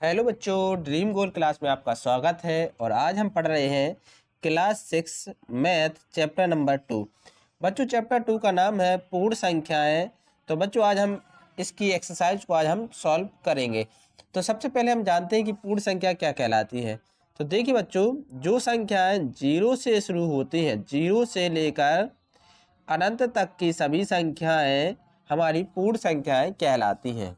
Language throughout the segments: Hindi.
हेलो बच्चों, ड्रीम गोल क्लास में आपका स्वागत है। और आज हम पढ़ रहे हैं क्लास 6 मैथ चैप्टर नंबर 2। बच्चों, चैप्टर 2 का नाम है पूर्ण संख्याएं। तो बच्चों, आज हम इसकी एक्सरसाइज को आज हम सॉल्व करेंगे। तो सबसे पहले हम जानते हैं कि पूर्ण संख्या क्या कहलाती है। तो देखिए बच्चों, जो संख्याएं जीरो से शुरू होती हैं, जीरो से लेकर अनंत तक की सभी संख्याएं हमारी पूर्ण संख्याएं कहलाती हैं।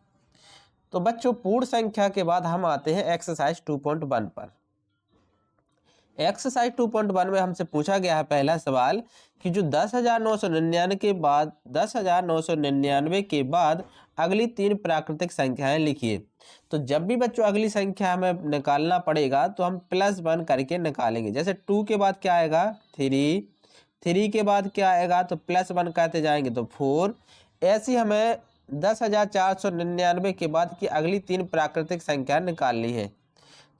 तो बच्चों, पूर्ण संख्या के बाद हम आते हैं एक्सरसाइज 2.1 पर। एक्सरसाइज 2.1 में हमसे पूछा गया है पहला सवाल कि जो 10,999 के बाद अगली तीन प्राकृतिक संख्याएं लिखिए। तो जब भी बच्चों अगली संख्या हमें निकालना पड़ेगा तो हम +1 करके निकालेंगे। जैसे 2 के बाद क्या आएगा 3, 3 के बाद क्या आएगा तो +1 करते जाएंगे तो 4। ऐसी हमें 10,499 के बाद की अगली तीन प्राकृतिक संख्या निकालनी है।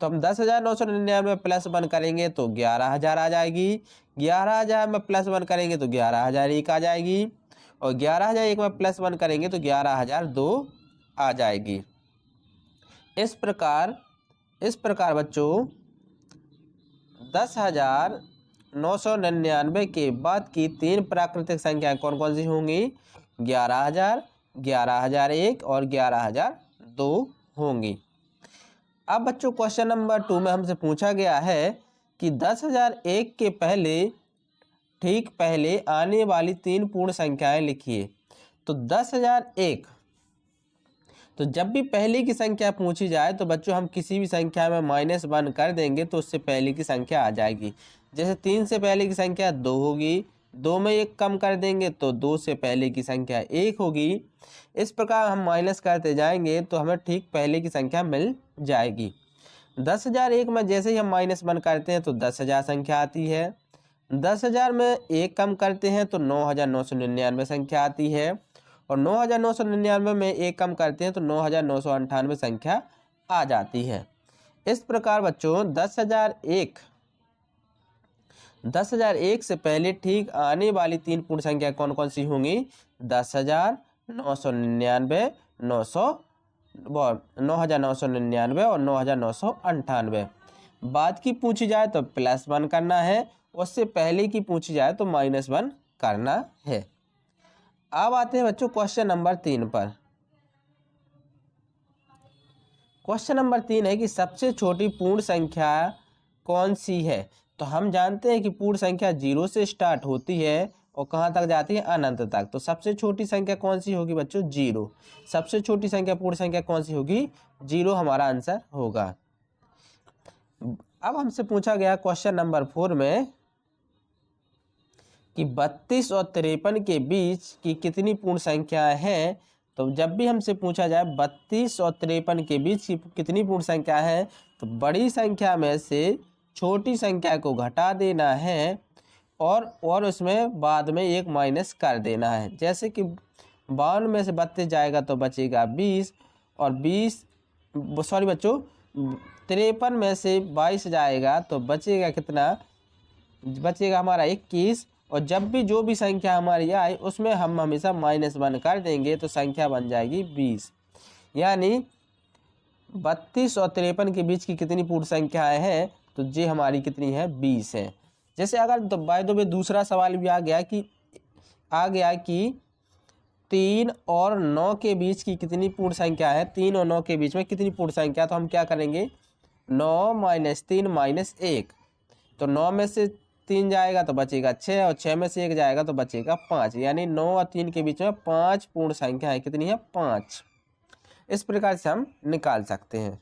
तो हम 10,999 +1 करेंगे तो 11,000 आ जाएगी। 11,000 में +1 करेंगे तो 11,001 आ जाएगी। और 11,001 में +1 करेंगे तो 11,002 आ जाएगी। इस प्रकार बच्चों 10,999 के बाद की तीन प्राकृतिक संख्याएं कौन कौन सी होंगी? 11,000, 11,001 और 11,002 होंगी। अब बच्चों क्वेश्चन नंबर 2 में हमसे पूछा गया है कि 10,001 के ठीक पहले आने वाली तीन पूर्ण संख्याएं लिखिए। तो 10,001, तो जब भी पहले की संख्या पूछी जाए तो बच्चों हम किसी भी संख्या में -1 कर देंगे तो उससे पहले की संख्या आ जाएगी। जैसे 3 से पहले की संख्या 2 होगी, 2 में 1 कम कर देंगे तो 2 से पहले की संख्या 1 होगी। इस प्रकार हम माइनस करते जाएंगे तो हमें ठीक पहले की संख्या मिल जाएगी। 10,001 में जैसे ही हम -1 करते हैं तो 10,000 संख्या आती है। 10,000 में 1 कम करते हैं तो 9,999 संख्या आती है। और 9,999 में 1 कम करते हैं तो 9,998 संख्या आ जाती है। इस प्रकार बच्चों 10,001 से पहले ठीक आने वाली तीन पूर्ण संख्या कौन कौन सी होंगी? 10,000, 999, 9,999 और 9,998। बाद की पूछी जाए तो +1 करना है, उससे पहले की पूछी जाए तो -1 करना है। अब आते हैं बच्चों क्वेश्चन नंबर 3 पर। क्वेश्चन नंबर 3 है कि सबसे छोटी पूर्ण संख्या कौन सी है? तो हम जानते हैं कि पूर्ण संख्या 0 से स्टार्ट होती है और कहाँ तक जाती है? अनंत तक। तो सबसे छोटी संख्या कौन सी होगी बच्चों? 0। सबसे छोटी संख्या पूर्ण संख्या कौन सी होगी? 0 हमारा आंसर होगा। अब हमसे पूछा गया क्वेश्चन नंबर 4 में कि 32 और 53 के बीच की कितनी पूर्ण संख्याएं हैं? तो जब भी हमसे पूछा जाए 32 और 53 के बीच की कितनी पूर्ण संख्या है तो बड़ी संख्या में से छोटी संख्या को घटा देना है और उसमें बाद में एक माइनस कर देना है। जैसे कि 52 में से 32 जाएगा तो बचेगा 20 और 53 में से 22 जाएगा तो बचेगा कितना? बचेगा हमारा 21। और जब भी जो भी संख्या हमारी आए उसमें हम हमेशा -1 कर देंगे तो संख्या बन जाएगी 20। यानी 32 और 53 के बीच की कितनी पूर्ण संख्याएं हैं? तो ये हमारी कितनी है? 20 है। जैसे अगर तो बाय द वे दूसरा सवाल भी आ गया कि 3 और 9 के बीच की कितनी पूर्ण संख्या है? 3 और 9 के बीच में कितनी पूर्ण संख्या? तो हम क्या करेंगे? 9 - 3 - 1। तो 9 में से 3 जाएगा तो बचेगा 6 और 6 में से 1 जाएगा तो बचेगा 5। यानी 9 और 3 के बीच में 5 पूर्ण संख्या है। कितनी है? 5। इस प्रकार से हम निकाल सकते हैं।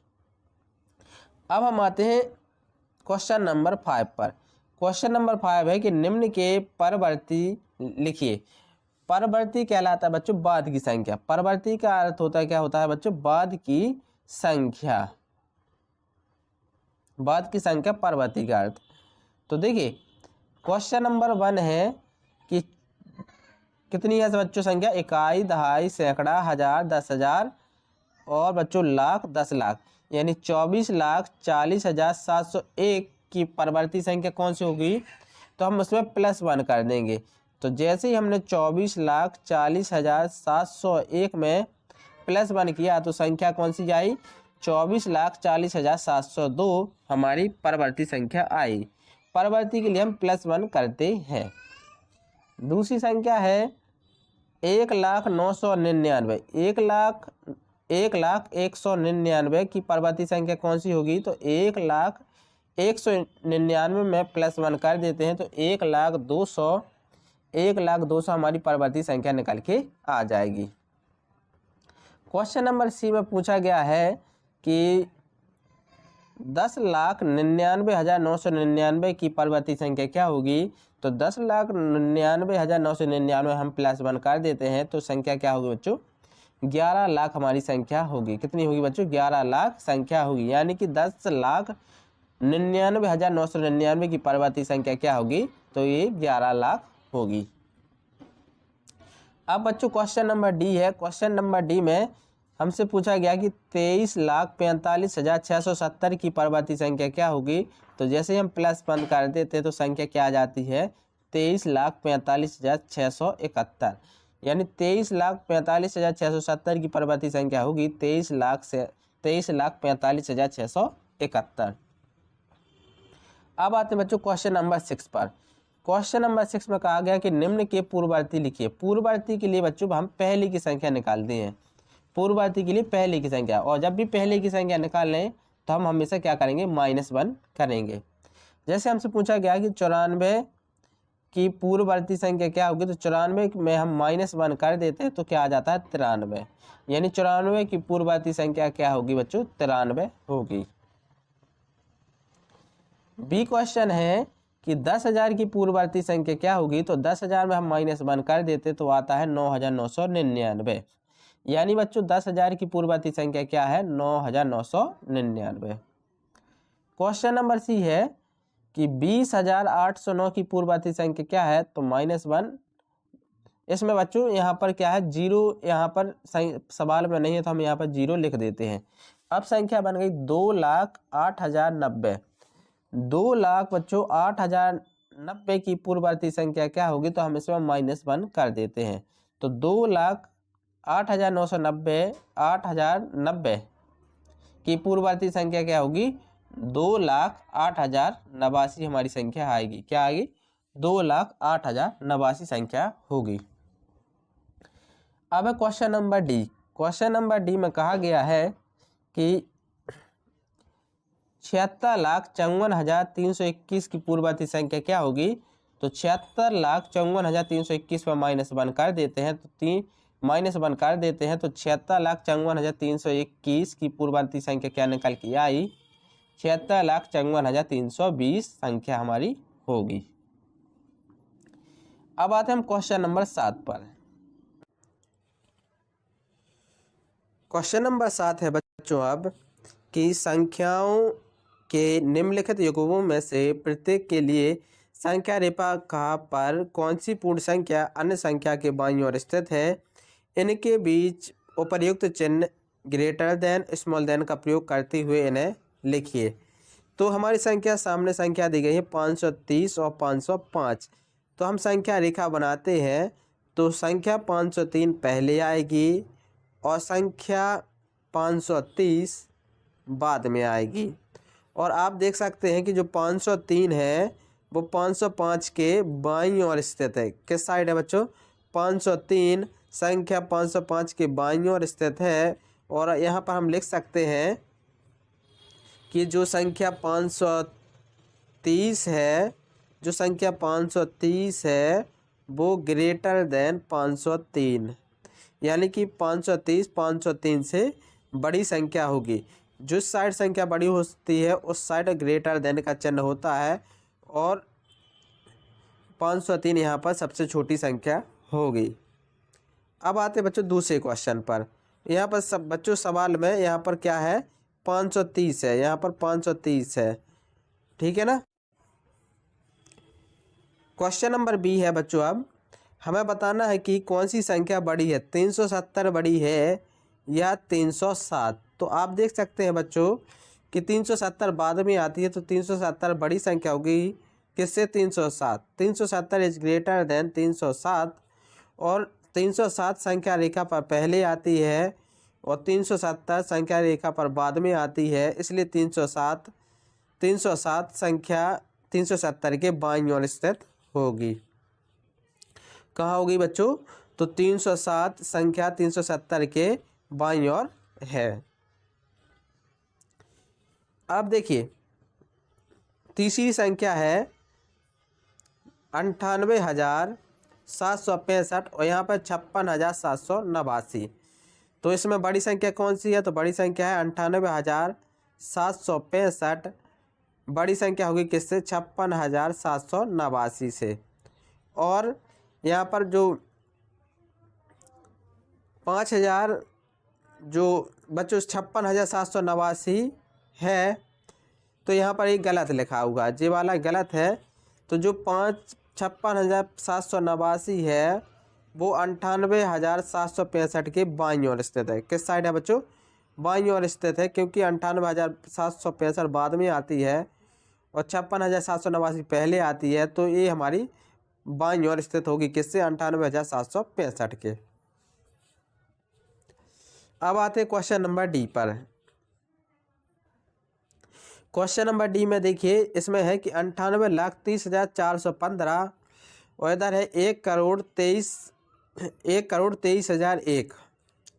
अब हम आते हैं क्वेश्चन नंबर 5 पर। क्वेश्चन नंबर 5 है कि निम्न के परवर्ती लिखिए। परवर्ती कहलाता है बच्चों बाद की संख्या। परवर्ती का अर्थ होता है, क्या होता है बच्चों? बाद की संख्या। बाद की संख्या परवर्ती का अर्थ। तो देखिए क्वेश्चन नंबर 1 है कि कितनी है बच्चों संख्या? इकाई, दहाई, सैकड़ा, हजार, 10,000 और बच्चों लाख, 10 लाख। यानी 24,40,701 की परवर्ती संख्या कौन सी होगी? तो हम उसमें +1 कर देंगे। तो जैसे ही हमने 24,40,701 में +1 किया तो संख्या कौन सी आई? 24,40,702 हमारी परवर्ती संख्या आई। परवर्ती के लिए हम +1 करते हैं। दूसरी संख्या है 1,09,99। 1,01,99 की परवर्ती संख्या कौन सी होगी? तो 1,01,99 में +1 कर देते हैं तो 1,02,00 हमारी परवर्ती संख्या निकल के आ जाएगी। क्वेश्चन नंबर सी में पूछा गया है कि 10,99,999 की परवर्ती संख्या क्या होगी? तो 10,99,999 हम +1 कर देते हैं तो संख्या क्या होगी बच्चों? 11 लाख हमारी संख्या होगी। कितनी होगी बच्चों? 11 लाख संख्या होगी। यानी कि 10,99,999 की परवर्ती संख्या क्या होगी? तो ये 11 लाख होगी। अब बच्चों क्वेश्चन नंबर डी है। क्वेश्चन नंबर डी में हमसे पूछा गया कि 23,45,670 की परवर्ती संख्या क्या होगी? तो जैसे ही हम +1 कर देते तो संख्या क्या आ जाती है? 23,45,671। यानी 23,45,670 की परवर्ती संख्या होगी 23,45,671। अब आते हैं बच्चों क्वेश्चन नंबर 6 पर। क्वेश्चन नंबर 6 में कहा गया कि निम्न के पूर्ववर्ती लिखिए। पूर्ववर्ती के लिए बच्चों हम पहले की संख्या निकालते हैं। पूर्ववर्ती के लिए पहले की संख्या, और जब भी पहले की संख्या निकालें तो हम हमेशा क्या करेंगे? -1 करेंगे। जैसे हमसे पूछा गया कि 94 की पूर्ववर्ती संख्या क्या होगी? तो 94 में हम -1 कर देते हैं तो क्या आ जाता है? 93। यानी 94 की पूर्ववर्ती संख्या क्या होगी बच्चों? 93 होगी। बी क्वेश्चन है कि 10,000 की पूर्ववर्ती संख्या क्या होगी? तो 10,000 में हम -1 कर देते तो आता है 9,999। यानी बच्चों 10,000 की पूर्ववर्ती संख्या क्या है? 9,999। क्वेश्चन नंबर सी है कि 20,809 की पूर्ववर्ती संख्या क्या है? तो -1। इसमें बच्चों यहाँ पर क्या है? 0 यहाँ पर सवाल में नहीं है तो हम यहाँ पर 0 लिख देते हैं। अब संख्या बन गई 2,08,090। 2 लाख बच्चों 8,090 की पूर्ववर्ती संख्या क्या होगी? तो हम इसमें -1 कर देते हैं तो 2,08,990 8,090 की पूर्ववर्ती संख्या क्या होगी? 2,08,089 हमारी संख्या आएगी। क्या आएगी? 2,08,089 संख्या होगी। अब है question number D. Question number D में कहा गया है कि 76,54,321 की पूर्ववर्ती संख्या क्या होगी? तो 76,54,321 में -1 कर देते हैं तो -1 कर देते हैं तो 76,54,321 की पूर्ववर्ती संख्या क्या निकल के आई? 76,54,320 संख्या हमारी होगी। अब आते हैं हम क्वेश्चन नंबर 7 पर। क्वेश्चन नंबर 7 है बच्चों अब कि संख्याओं के निम्नलिखित युग्मों में से प्रत्येक के लिए संख्या रेखा पर कौन सी पूर्ण संख्या अन्य संख्या के बाईं ओर स्थित है? इनके बीच उपर्युक्त चिन्ह ग्रेटर देन स्मॉल देन का प्रयोग करते हुए इन्हें लिखिए। तो हमारी संख्या सामने संख्या दी गई है 530 और 505। तो हम संख्या रेखा बनाते हैं तो संख्या 503 पहले आएगी और संख्या 530 बाद में आएगी। और आप देख सकते हैं कि जो 503 है वो 505 के बाईं ओर स्थित है। किस साइड है बच्चों? 503 संख्या 505 के बाईं ओर स्थित है। और यहाँ पर हम लिख सकते हैं कि जो संख्या 530 है, जो संख्या 530 है वो ग्रेटर देन 503। यानी कि 530 503 से बड़ी संख्या होगी। जिस साइड संख्या बड़ी होती है उस साइड ग्रेटर देन का चिन्ह होता है और 503 यहाँ पर सबसे छोटी संख्या होगी। अब आते बच्चों दूसरे क्वेश्चन पर। यहाँ पर सब बच्चों सवाल में यहाँ पर क्या है? 530 है, यहाँ पर 530 है। ठीक है ना। क्वेश्चन नंबर बी है बच्चों, अब हमें बताना है कि कौन सी संख्या बड़ी है, 370 बड़ी है या 307। तो आप देख सकते हैं बच्चों कि 370 बाद में आती है तो 370 बड़ी संख्या होगी किससे? 307। 370 इज ग्रेटर देन 307 और 307 संख्या रेखा पर पहले आती है और 370 संख्या रेखा पर बाद में आती है, इसलिए 307 संख्या 370 के बाईं ओर स्थित होगी। कहाँ होगी बच्चों? तो 307 संख्या 370 के बाईं ओर है। अब देखिए तीसरी संख्या है 98,765 और यहाँ पर 56,789। तो इसमें बड़ी संख्या कौन सी है? तो बड़ी संख्या है 98,765। बड़ी संख्या होगी किससे? 56,789 से। और यहाँ पर जो 5,000 जो बच्चों 56,789 है, तो यहाँ पर एक गलत लिखा हुआ, ये वाला गलत है। तो जो 56,789 है वो 98,765 के बाईं ओर स्थित है। किस साइड है बच्चों? बाईं ओर स्थित है, क्योंकि 98,765 बाद में आती है और 56,789 पहले आती है, तो ये हमारी बाईं ओर स्थित होगी। किससे? 98,765 के। अब आते हैं क्वेश्चन नंबर डी पर। क्वेश्चन नंबर डी में देखिए इसमें है कि 98,30,415 और इधर है 1,23,001।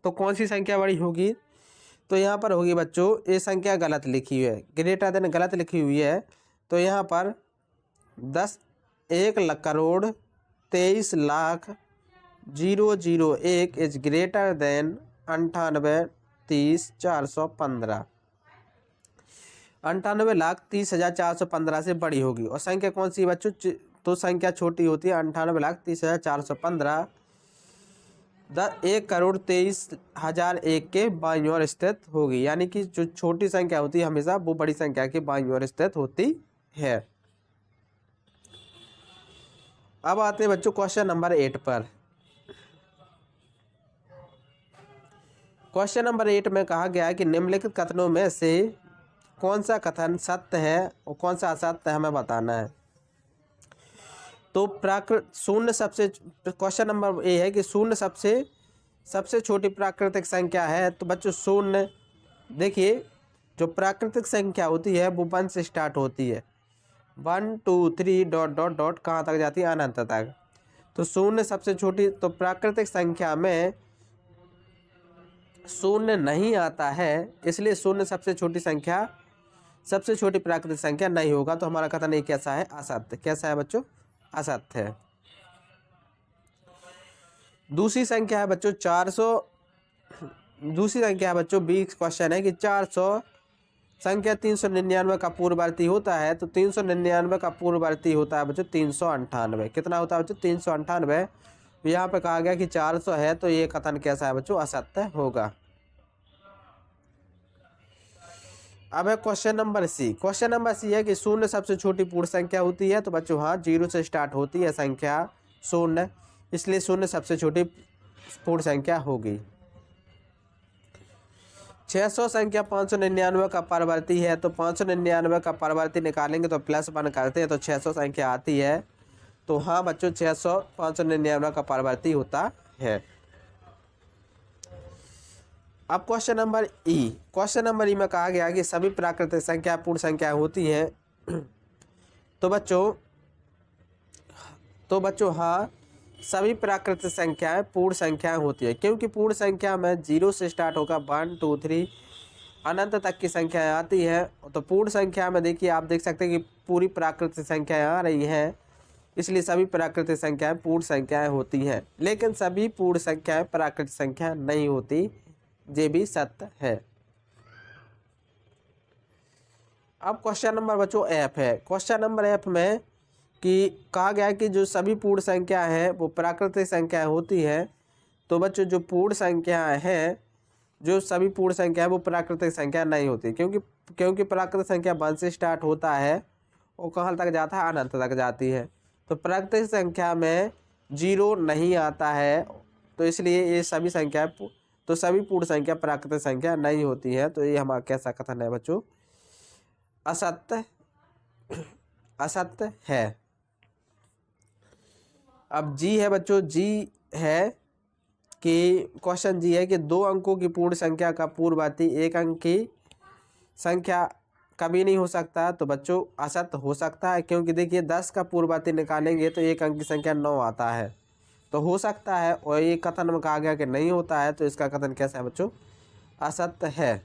तो कौन सी संख्या बड़ी होगी? तो यहाँ पर होगी बच्चों, ये संख्या गलत लिखी हुई है, ग्रेटर देन गलत लिखी हुई है। तो यहाँ पर 1,23,001 इज ग्रेटर देन 98,30,415। 98,30,415 से बड़ी होगी। और संख्या कौन सी बच्चों? तो संख्या छोटी होती है 98,30,415 1,23,001 के बाईं ओर स्थित होगी। यानी कि जो छोटी संख्या होती है हमेशा वो बड़ी संख्या के बाईं ओर स्थित होती है। अब आते हैं बच्चों क्वेश्चन नंबर 8 पर। क्वेश्चन नंबर 8 में कहा गया है कि निम्नलिखित कथनों में से कौन सा कथन सत्य है और कौन सा असत्य है, हमें बताना है। तो शून्य सबसे, क्वेश्चन नंबर ए है कि शून्य सबसे छोटी प्राकृतिक संख्या है। तो बच्चों शून्य, देखिए जो प्राकृतिक संख्या होती है वो 1 से स्टार्ट होती है, 1 2 3 डॉट डॉट डॉट कहाँ तक जाती है? अनंत तक। तो शून्य सबसे छोटी, तो प्राकृतिक संख्या में शून्य नहीं आता है, इसलिए शून्य सबसे छोटी प्राकृतिक संख्या नहीं होगा। तो हमारा कथन ये कैसा है? असत्य। कैसा है बच्चों? असत्य है। दूसरी संख्या है बच्चों 400। दूसरी संख्या है बच्चों 20 क्वेश्चन है कि 400 संख्या 399 का पूर्ववर्ती होता है। तो 399 का पूर्ववर्ती होता है बच्चों 398। कितना होता है बच्चों? 398। यहाँ पे कहा गया कि 400 है, तो ये कथन कैसा है बच्चों? असत्य होगा। अब है question number C. Question number C है कि शून्य सबसे छोटी पूर्ण संख्या होती है। तो बच्चों हाँ, 0 से स्टार्ट होती है संख्या शून्य, इसलिए शून्य सबसे छोटी पूर्ण संख्या होगी। 600 संख्या 599 का परवर्ती है। तो 599 का परवर्ती निकालेंगे तो +1 करते हैं तो 600 संख्या आती है। तो हाँ बच्चों 600 599 का परवर्ती होता है। अब क्वेश्चन नंबर ई। क्वेश्चन नंबर ई में कहा गया कि सभी प्राकृतिक संख्या पूर्ण संख्या होती हैं। तो बच्चों हाँ, सभी प्राकृतिक संख्याएं पूर्ण संख्याएं होती है, क्योंकि पूर्ण संख्या में 0 से स्टार्ट होगा 1 2 3 अनंत तक की संख्याएं आती है। तो पूर्ण संख्या में देखिए आप देख सकते हैं कि पूरी प्राकृतिक संख्याएं आ रही हैं, इसलिए सभी प्राकृतिक संख्याएं पूर्ण संख्याएं होती हैं। लेकिन सभी पूर्ण संख्याएं प्राकृतिक संख्या नहीं होती, ये भी सत्य है। अब क्वेश्चन नंबर बच्चों एफ है। क्वेश्चन नंबर एफ में कि कहा गया है कि जो सभी पूर्ण संख्या है वो प्राकृतिक संख्या होती है। तो बच्चों जो पूर्ण संख्या है, जो सभी पूर्ण संख्या है वो प्राकृतिक संख्या नहीं होती, क्योंकि प्राकृतिक संख्या 1 से स्टार्ट होता है और कहाँ तक जाता है? अनंत तक जाती है। तो प्राकृतिक संख्या में 0 नहीं आता है, तो इसलिए ये सभी संख्या, तो सभी पूर्ण संख्या प्राकृतिक संख्या नहीं होती है। तो ये हमारा कैसा कथन है बच्चों? असत्य है। अब जी है बच्चों, जी है कि क्वेश्चन जी है कि 2 अंकों की पूर्ण संख्या का पूर्ववर्ती 1 अंक की संख्या कभी नहीं हो सकता, तो बच्चों असत्य हो सकता है, क्योंकि देखिए 10 का पूर्ववर्ती निकालेंगे तो 1 अंक की संख्या 9 आता है, तो हो सकता है। और ये कथन में कहा गया कि नहीं होता है, तो इसका कथन कैसा है बच्चों? असत्य है।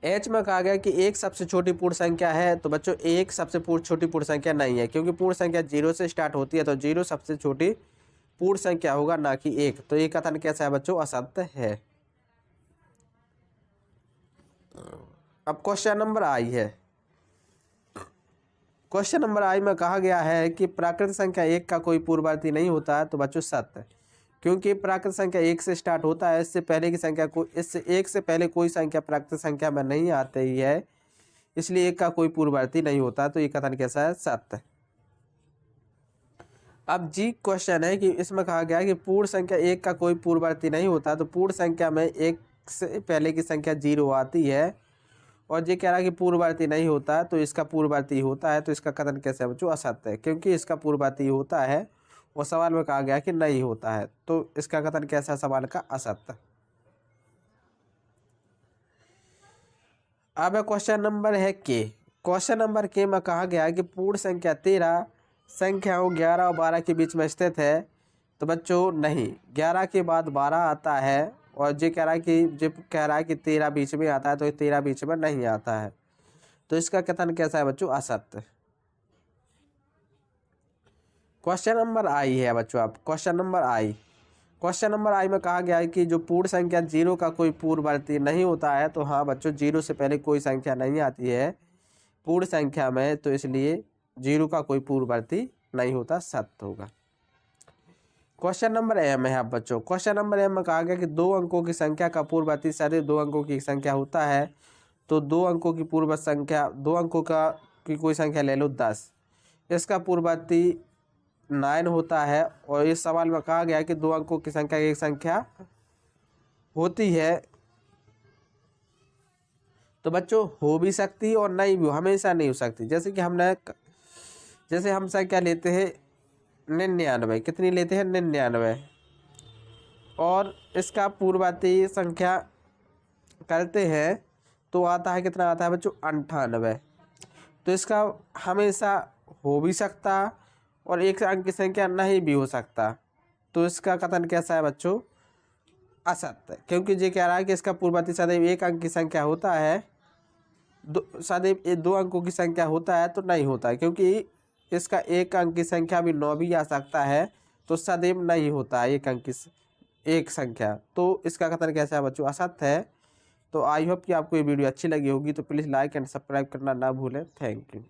एच में कहा गया कि एक सबसे छोटी पूर्ण संख्या है, तो बच्चों एक सबसे छोटी पूर्ण संख्या नहीं है, क्योंकि पूर्ण संख्या 0 से स्टार्ट होती है, तो 0 सबसे छोटी पूर्ण संख्या होगा, ना कि 1। तो ये कथन कैसा है बच्चों? असत्य है। अब क्वेश्चन नंबर आई है। क्वेश्चन नंबर आई में कहा गया है कि प्राकृतिक संख्या 1 का कोई पूर्ववर्ती नहीं होता है, तो बच्चों सत्य, क्योंकि प्राकृतिक संख्या 1 से स्टार्ट होता है, इससे पहले की संख्या को इससे 1 से पहले कोई संख्या प्राकृतिक संख्या में नहीं आती ही है, इसलिए 1 का कोई पूर्ववर्ती नहीं होता। तो ये कथन कैसा है? सत्य। अब जी क्वेश्चन है कि इसमें कहा गया है कि पूर्ण संख्या 1 का कोई पूर्ववर्ती नहीं होता, तो पूर्ण संख्या में 1 से पहले की संख्या 0 आती है, और ये कह रहा है कि पूर्ववर्ती नहीं होता, तो इसका पूर्ववर्ती होता है, तो इसका कथन कैसे है बच्चों? असत्य है, क्योंकि इसका पूर्ववर्ती होता है और सवाल में कहा गया कि नहीं होता है, तो इसका कथन कैसा है सवाल का? असत्य। अब क्वेश्चन नंबर है के। क्वेश्चन नंबर के में कहा गया है कि पूर्ण संख्या 13 संख्याओं 11 और 12 के बीच में स्थित है, तो बच्चों नहीं, 11 के बाद 12 आता है, और जो कह रहा है कि 13 बीच में आता है, तो 13 बीच में नहीं आता है, तो इसका कथन कैसा है बच्चों? असत्य। क्वेश्चन नंबर आई है बच्चों। आप क्वेश्चन नंबर आई में कहा गया है कि जो पूर्ण संख्या 0 का कोई पूर्ववर्ती नहीं होता है, तो हाँ बच्चों 0 से पहले कोई संख्या नहीं आती है पूर्ण संख्या में, तो इसलिए 0 का कोई पूर्ववर्ती नहीं होता, सत्य होगा। क्वेश्चन नंबर एम है आप बच्चों। क्वेश्चन नंबर एम में कहा गया कि 2 अंकों की संख्या का पूर्ववर्ती सदैव 2 अंकों की संख्या होता है, तो 2 अंकों की पूर्व संख्या 2 अंकों का की कोई संख्या ले लो 10, इसका पूर्ववर्ती 9 होता है, और इस सवाल में कहा गया है कि 2 अंकों की संख्या एक संख्या होती है, तो बच्चों हो भी सकती है और नहीं भी, हमेशा नहीं हो सकती। जैसे हम संख्या लेते हैं 99, कितनी लेते हैं? 99, और इसका पूर्ववर्ती संख्या करते हैं तो आता है, कितना आता है बच्चों? 98। तो इसका हमेशा हो भी सकता और एक अंक की संख्या नहीं भी हो सकता, तो इसका कथन कैसा है बच्चों? असत्य, क्योंकि ये कह रहा है कि इसका पूर्ववर्ती सदैव 1 अंक की संख्या होता है, सदैव 2 अंकों की संख्या होता है, तो नहीं होता है, क्योंकि इसका 1 अंक की संख्या भी 9 भी आ सकता है, तो सदैव नहीं होता है 1 अंक की एक संख्या, तो इसका कथन कैसा है बच्चों? असत्य है। तो आई होप कि आपको ये वीडियो अच्छी लगी होगी, तो प्लीज़ लाइक एंड सब्सक्राइब करना ना भूलें। Thank you.